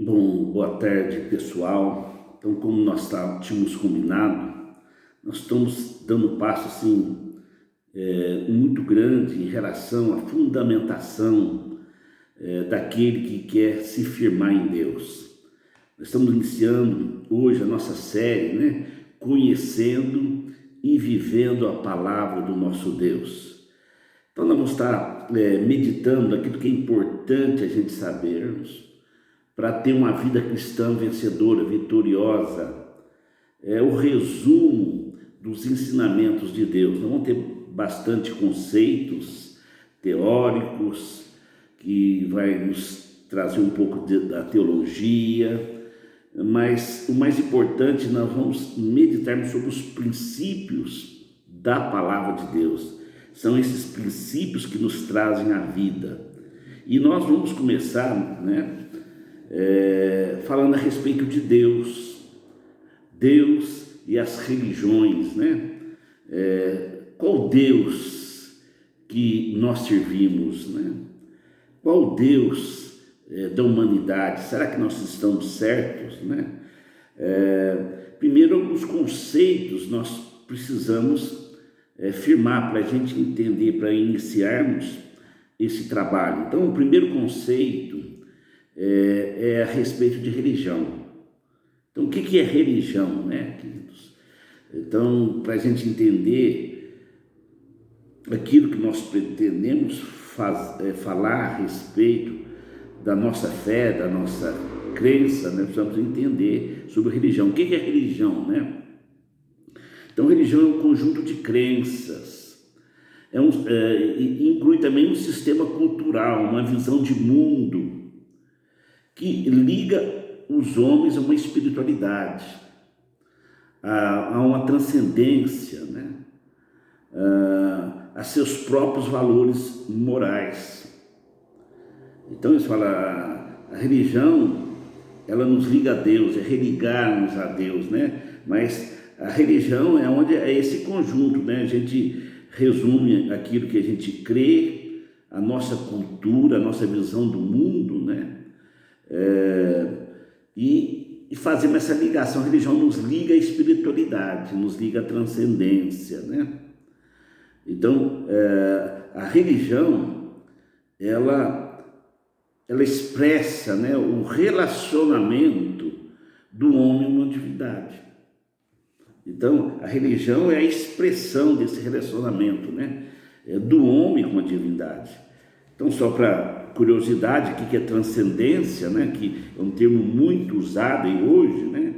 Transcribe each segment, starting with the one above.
Bom, boa tarde, pessoal. Então, como nós tínhamos combinado, nós estamos dando passo assim muito grande em relação à fundamentação daquele que quer se firmar em Deus. Nós estamos iniciando hoje a nossa série, né? Conhecendo e vivendo a palavra do nosso Deus. Então, nós vamos estar meditando aquilo que é importante a gente sabermos para ter uma vida cristã vencedora, vitoriosa. É o resumo dos ensinamentos de Deus. Nós vamos ter bastante conceitos teóricos que vai nos trazer um pouco da teologia, mas o mais importante, nós vamos meditar sobre os princípios da palavra de Deus. São esses princípios que nos trazem a vida. E nós vamos começar, né? Falando a respeito de Deus e as religiões, né? Qual Deus que nós servimos, né? Qual Deus da humanidade? Será que nós estamos certos, né? Primeiro, alguns conceitos nós precisamos firmar para a gente entender, para iniciarmos esse trabalho. Então, o primeiro conceito é a respeito de religião. Então, o que é religião, né, queridos? Então, para a gente entender aquilo que nós pretendemos falar a respeito da nossa fé, da nossa crença, né, precisamos entender sobre religião. O que é religião, né? Então, religião é um conjunto de crenças, inclui também um sistema cultural, uma visão de mundo, que liga os homens a uma espiritualidade, a uma transcendência, né? A seus próprios valores morais. Então eles falam, a religião, ela nos liga a Deus, é religar-nos a Deus, né? Mas a religião é onde é esse conjunto, né? A gente resume aquilo que a gente crê, a nossa cultura, a nossa visão do mundo, né? E fazemos essa ligação. A religião nos liga à espiritualidade, nos liga à transcendência, né? Então, a religião, ela expressa, né, o relacionamento do homem com a divindade. Então, a religião é a expressão desse relacionamento, né, do homem com a divindade. Então, só para curiosidade, o que é transcendência, né? Que é um termo muito usado hoje, né?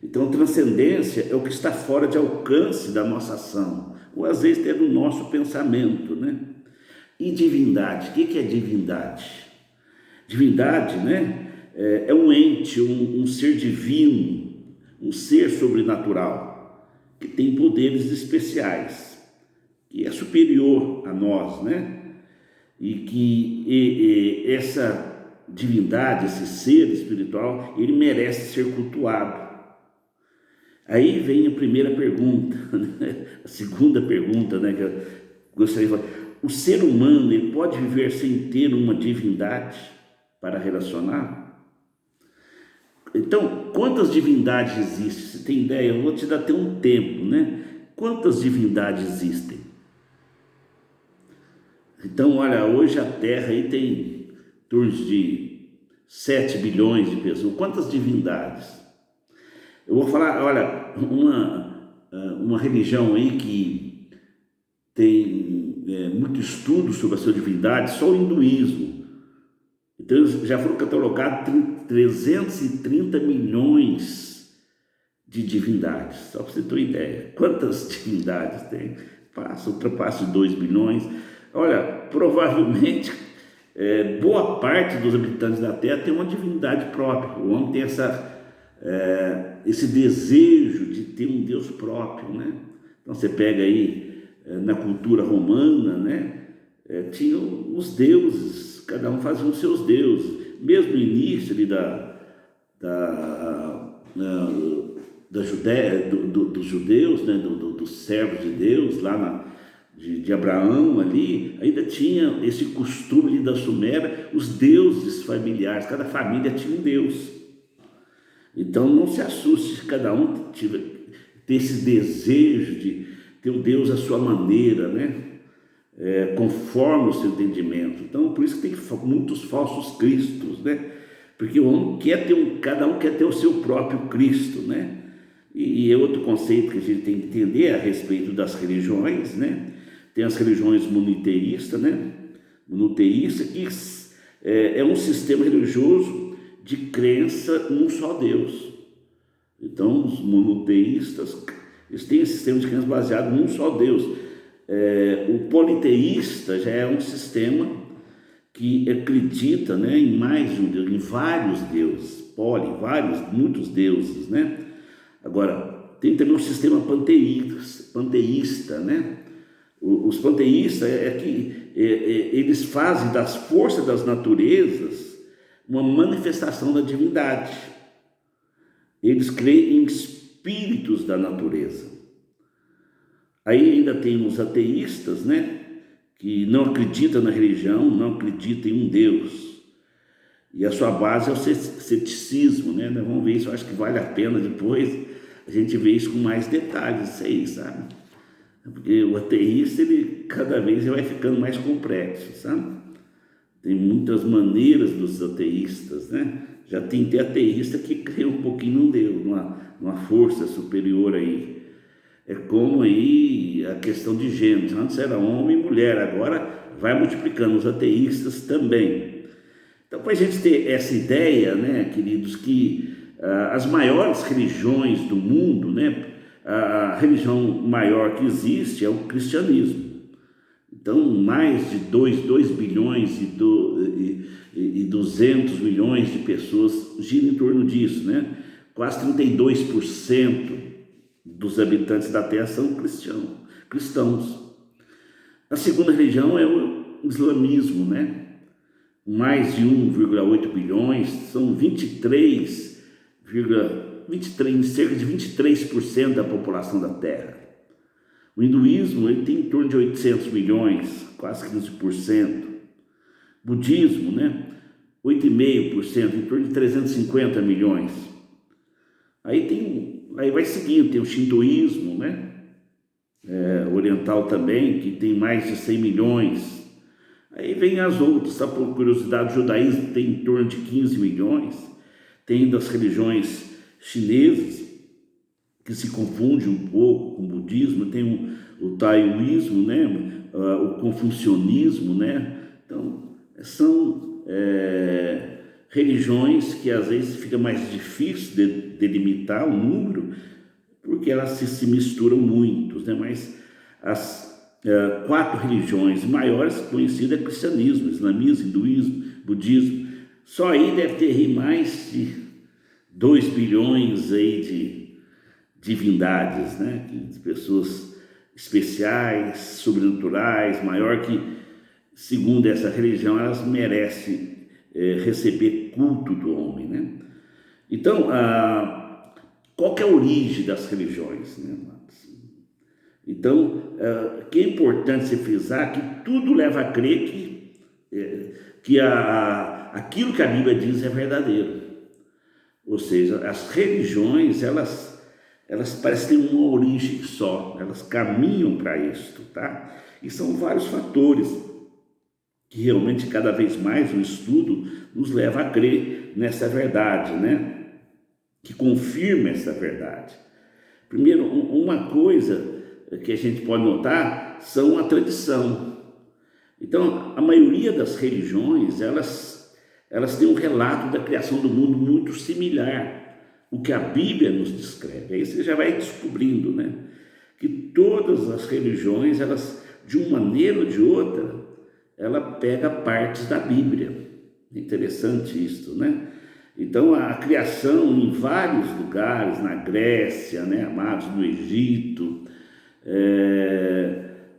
Então, transcendência é o que está fora de alcance da nossa ação, ou às vezes é do nosso pensamento, né? E divindade, o que é divindade? Divindade, né? É um ente, um ser divino, um ser sobrenatural, que tem poderes especiais, que é superior a nós, né? E que essa divindade, esse ser espiritual, ele merece ser cultuado. Aí vem a primeira pergunta, né? A segunda pergunta, né, que eu gostaria de falar. O ser humano, ele pode viver sem ter uma divindade para relacionar? Então, quantas divindades existem? Você tem ideia? Eu vou te dar até um tempo, né? Quantas divindades existem? Então, olha, hoje a Terra aí tem em torno de 7 bilhões de pessoas. Quantas divindades? Eu vou falar, olha, uma religião aí que tem muito estudo sobre a sua divindade, só o hinduísmo. Então, eles já foram catalogados 330 milhões de divindades. Só para você ter uma ideia. Quantas divindades tem? Ultrapassa 2 bilhões. Olha, provavelmente boa parte dos habitantes da Terra tem uma divindade própria. O homem tem esse desejo de ter um Deus próprio, né? Então você pega aí na cultura romana, né? Tinham os deuses, cada um fazia os seus deuses. Mesmo no início ali da Judéia, dos judeus, né? Dos servos de Deus, lá de Abraão ali, ainda tinha esse costume ali da Suméria, os deuses familiares, cada família tinha um deus. Então não se assuste se cada um ter esse desejo de ter o Deus à sua maneira, né? Conforme o seu entendimento. Então por isso que tem muitos falsos cristos, né? Porque o homem cada um quer ter o seu próprio Cristo, né? E é outro conceito que a gente tem que entender a respeito das religiões, né? Tem as religiões monoteístas, né? Monoteísta, que é um sistema religioso de crença num só Deus. Então, os monoteístas, eles têm esse sistema de crença baseado num só Deus. O politeísta já é um sistema que acredita, né, em mais de um Deus, em vários deuses, muitos deuses, né? Agora, tem também um sistema panteísta, né? Os panteístas eles fazem das forças das naturezas uma manifestação da divindade. Eles creem em espíritos da natureza. Aí ainda tem os ateístas, né? Que não acreditam na religião, não acreditam em um Deus. E a sua base é o ceticismo, né? Vamos ver isso, eu acho que vale a pena depois a gente ver isso com mais detalhes, isso aí, sabe? Porque o ateísta, cada vez vai ficando mais complexo, sabe? Tem muitas maneiras dos ateístas, né? Já tem até ateísta que crê um pouquinho num Deus, numa força superior aí. É como aí a questão de gêneros. Antes era homem e mulher, agora vai multiplicando os ateístas também. Então, para a gente ter essa ideia, né, queridos, que as maiores religiões do mundo, né, a religião maior que existe é o cristianismo. Então, mais de 2 bilhões e 200 milhões de pessoas giram em torno disso, né? Quase 32% dos habitantes da Terra são cristãos. A segunda religião é o islamismo, né? Mais de 1,8 bilhões, são cerca de 23% da população da Terra. O hinduísmo ele tem em torno de 800 milhões, quase 15%. Budismo, né? 8,5%, em torno de 350 milhões. Aí vai seguindo, tem o shintoísmo, né? Oriental também, que tem mais de 100 milhões. Aí vem as outras, só por curiosidade, o judaísmo tem em torno de 15 milhões. Tem das religiões chinesas, que se confunde um pouco com o budismo, tem o taoísmo, né? O confucionismo, né? Então, são religiões que às vezes fica mais difícil de delimitar o número, porque elas se misturam muito, né? Mas as 4 religiões maiores conhecidas é cristianismo, islamismo, hinduísmo, budismo. Só aí deve ter mais de 2 bilhões aí de divindades, né? De pessoas especiais, sobrenaturais, maior que, segundo essa religião, elas merecem receber culto do homem, né? Então, qual que é a origem das religiões, né? Então, que é importante se frisar que tudo leva a crer que aquilo que a Bíblia diz é verdadeiro. Ou seja, as religiões, elas parecem ter uma origem só, elas caminham para isto, tá? E são vários fatores que realmente cada vez mais o estudo nos leva a crer nessa verdade, né? Que confirma essa verdade. Primeiro, uma coisa que a gente pode notar são a tradição. Então, a maioria das religiões, elas têm um relato da criação do mundo muito similar, o que a Bíblia nos descreve. Aí você já vai descobrindo, né? Que todas as religiões, elas, de uma maneira ou de outra, ela pega partes da Bíblia. Interessante isso, né? Então, a criação em vários lugares, na Grécia, né, amados, no Egito,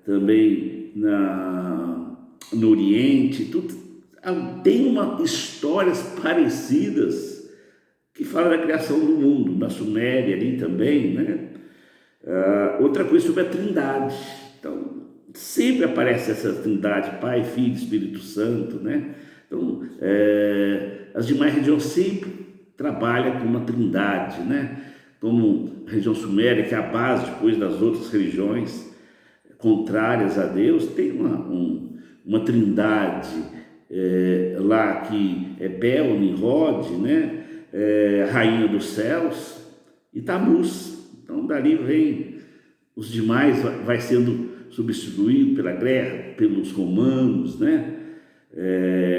também no Oriente, tudo, tem histórias parecidas que falam da criação do mundo, na Suméria ali também, né? Outra coisa sobre a Trindade. Então, sempre aparece essa trindade, Pai, Filho, Espírito Santo, né? Então, as demais regiões sempre trabalham com uma trindade, né? Como a região suméria, que é a base depois das outras religiões contrárias a Deus, tem uma trindade lá que é Bel, Nimrod, né? Rainha dos céus, e Tamuz. Então, dali vem os demais, vai sendo substituído pela Grécia, pelos romanos, né?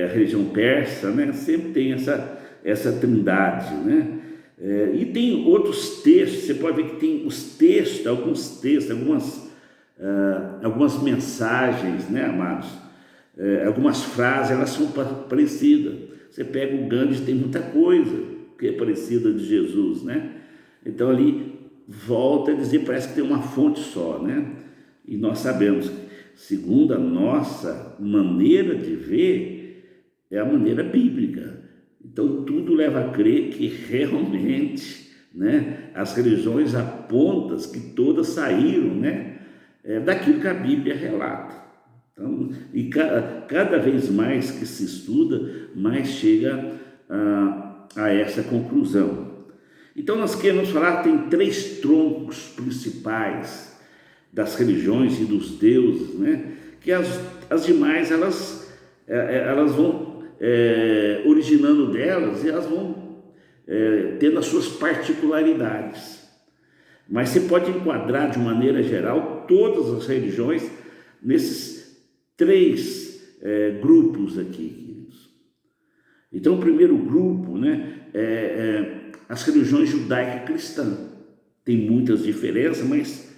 A religião persa, né? Sempre tem essa trindade, né? E tem outros textos, você pode ver que tem os textos, algumas mensagens, né, amados? Algumas frases, elas são parecidas. Você pega o Gandhi, tem muita coisa que é parecida de Jesus, né? Então ali volta a dizer, parece que tem uma fonte só, né? E nós sabemos, segundo a nossa maneira de ver, é a maneira bíblica. Então tudo leva a crer que realmente, né, as religiões apontam que todas saíram, né, daquilo que a Bíblia relata. Então, e cada vez mais que se estuda, mais chega a essa conclusão. Então nós queremos falar, tem 3 troncos principais das religiões e dos deuses, né? Que as demais, elas vão originando delas, e elas vão tendo as suas particularidades. Mas você pode enquadrar de maneira geral todas as religiões nesses 3 grupos aqui, queridos. Então o primeiro grupo, né, as religiões judaica e cristã. Tem muitas diferenças, mas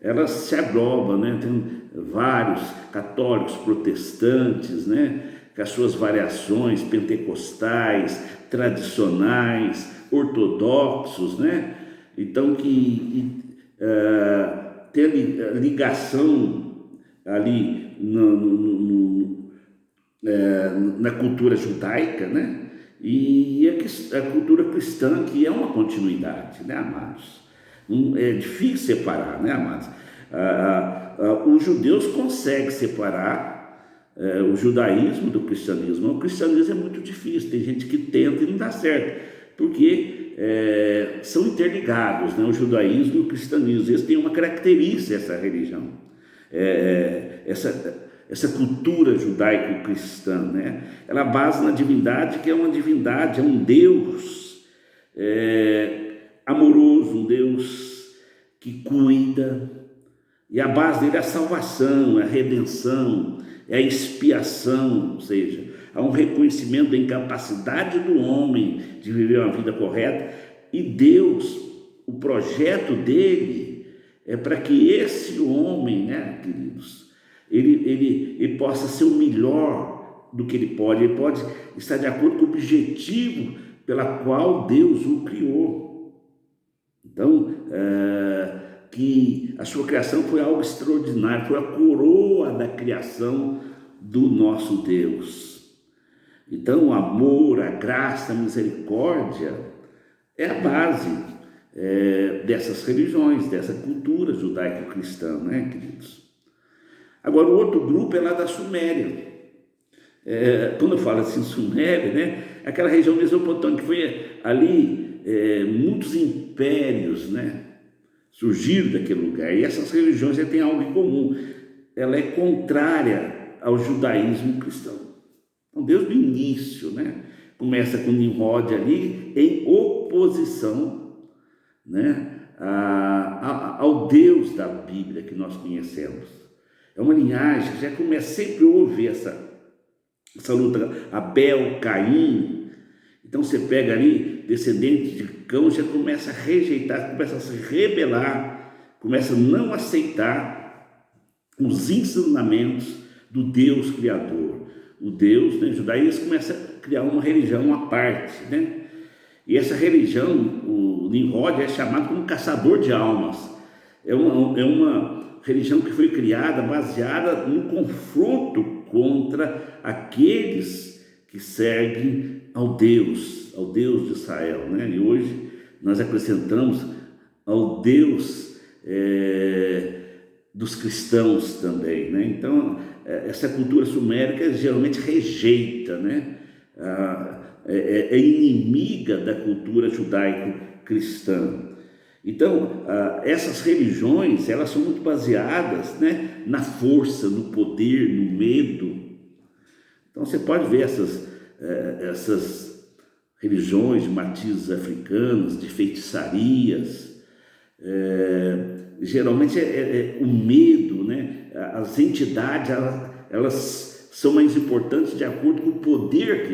elas se agrupam, né? Tem vários católicos, protestantes, né? Com as suas variações, pentecostais, tradicionais, ortodoxos, né? Então, tem ligação ali na cultura judaica, né? E a cultura cristã, que é uma continuidade, né, amados? É difícil separar, né, amados? Os judeus conseguem separar o judaísmo do cristianismo. O cristianismo é muito difícil, tem gente que tenta e não dá certo, porque são interligados, né, o judaísmo e o cristianismo. Eles têm uma característica, essa religião, essa cultura judaico-cristã, né? Ela basa na divindade, que é uma divindade, é um Deus amoroso, um Deus que cuida, e a base dele é a salvação, é a redenção, é a expiação, ou seja, há um reconhecimento da incapacidade do homem de viver uma vida correta, e Deus, o projeto dele é para que esse homem, né, queridos, ele possa ser o melhor do que ele pode estar de acordo com o objetivo pela qual Deus o criou. Então, que a sua criação foi algo extraordinário, foi a coroa da criação do nosso Deus. Então, o amor, a graça, a misericórdia é a base dessas religiões, dessa cultura judaico-cristã, né, queridos? Agora, o outro grupo é lá da Suméria. Quando eu falo assim, Suméria, né, aquela região mesopotâmica, que foi ali, muitos impérios, né, surgiram daquele lugar, e essas religiões têm algo em comum, ela é contrária ao judaísmo cristão. Então, desde o início, né, começa com Nimrod ali, em oposição, né, ao Deus da Bíblia que nós conhecemos. É uma linhagem que já começa, sempre houve essa luta, Abel, Caim. Então você pega ali, descendente de Cão, já começa a rejeitar, começa a se rebelar, começa a não aceitar os ensinamentos do Deus Criador. O Deus, né, judaísmo, começa a criar uma religião à parte, né? E essa religião, o Nimrod, é chamado como caçador de almas. É uma religião que foi criada, baseada no confronto contra aqueles que seguem ao Deus de Israel, né? E hoje nós acrescentamos ao Deus dos cristãos também, né? Então, essa cultura sumérica geralmente rejeita, né? É inimiga da cultura judaico-cristã. Então, essas religiões, elas são muito baseadas, né, na força, no poder, no medo. Então, você pode ver essas religiões de matizes africanos, de feitiçarias, geralmente o medo, né? As entidades, elas são mais importantes de acordo com o poder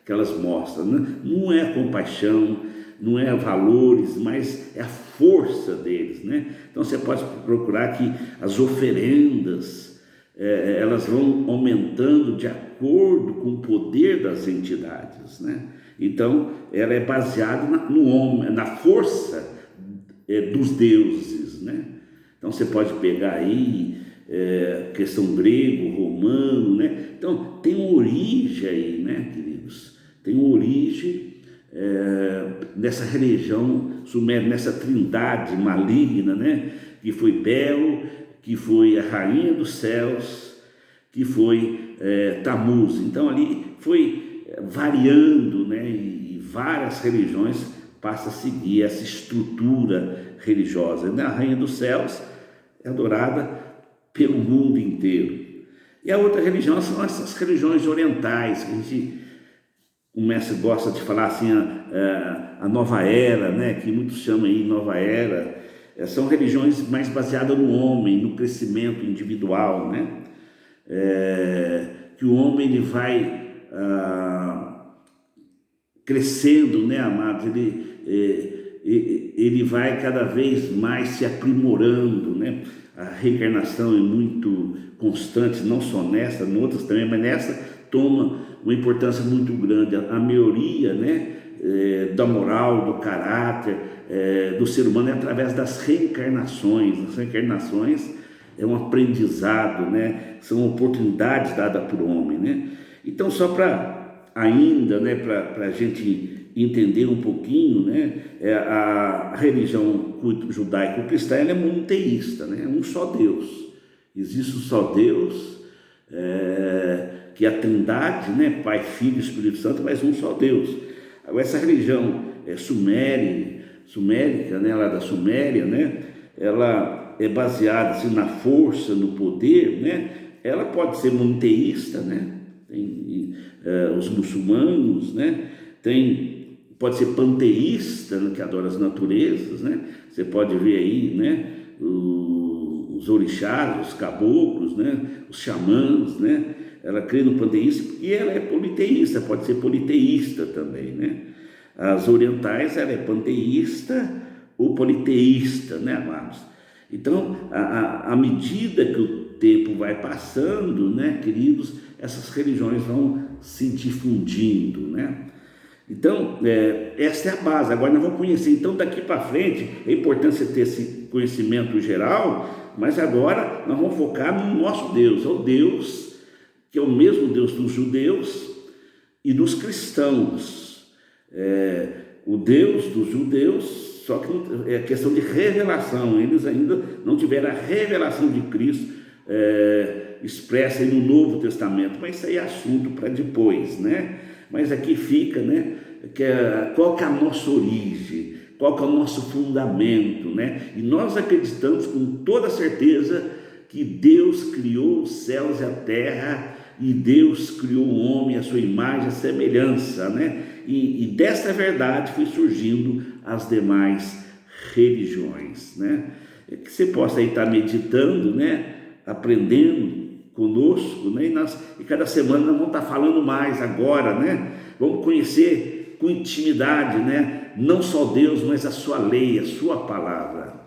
que elas mostram, né? Não é a compaixão, não é valores, mas é a força deles, né? Então você pode procurar que as oferendas, elas vão aumentando de acordo com o poder das entidades, né? Então ela é baseada no homem, na força dos deuses, né? Então você pode pegar aí questão grego, romano, né? Então tem uma origem aí, né, queridos? Tem uma origem nessa religião suméria, nessa trindade maligna, né? Que foi Bel, que foi a rainha dos céus, que foi Tamuz. Então ali foi variando, né? E várias religiões passam a seguir essa estrutura religiosa, né? A rainha dos céus é adorada pelo mundo inteiro. E a outra religião são essas religiões orientais, que a gente gosta de falar assim, a nova era, né? Que muitos chamam aí nova era. São religiões mais baseadas no homem, no crescimento individual, né? Que o homem ele vai crescendo, né, amados? Ele vai cada vez mais se aprimorando, né? A reencarnação é muito constante, não só nessa, em outras também, mas nessa toma uma importância muito grande. A melhoria, né, da moral, do caráter do ser humano é através das reencarnações. As reencarnações é um aprendizado, né? São oportunidades dadas para o homem, né? Então, só para ainda, né, para a gente entender um pouquinho, né, a religião judaico-cristã, ela é monoteísta, né? Um só Deus. Existe um só Deus, que é a trindade, né? Pai, Filho e Espírito Santo, mas um só Deus. Agora, essa religião sumérica, né, lá da Suméria, né, ela é baseada assim, na força, no poder, né? Ela pode ser monoteísta, né? Tem os muçulmanos, né? Pode ser panteísta, né, que adora as naturezas, né? Você pode ver aí, né, os orixás, os caboclos, né, os xamãs, né? Ela crê no panteísmo e ela é politeísta, pode ser politeísta também, né? As orientais, ela é panteísta ou politeísta, né, amados? Então, à medida que o tempo vai passando, né, queridos, essas religiões vão se difundindo, né? Então, essa é a base. Agora nós vamos conhecer, então daqui para frente, é importante ter esse conhecimento geral, mas agora nós vamos focar no nosso Deus, o Deus que é o mesmo Deus dos judeus e dos cristãos. O Deus dos judeus, só que é questão de revelação, eles ainda não tiveram a revelação de Cristo expressa aí no Novo Testamento, mas isso aí é assunto para depois, né? Mas aqui fica, né, qual que é a nossa origem, qual que é o nosso fundamento, né? E nós acreditamos com toda certeza que Deus criou os céus e a terra, e Deus criou o homem à sua imagem e semelhança, né? E dessa verdade foi surgindo as demais religiões, né? Que você possa aí estar meditando, né? Aprendendo conosco, né? E cada semana nós vamos estar falando mais agora, né? Vamos conhecer com intimidade, né? Não só Deus, mas a sua lei, a sua palavra.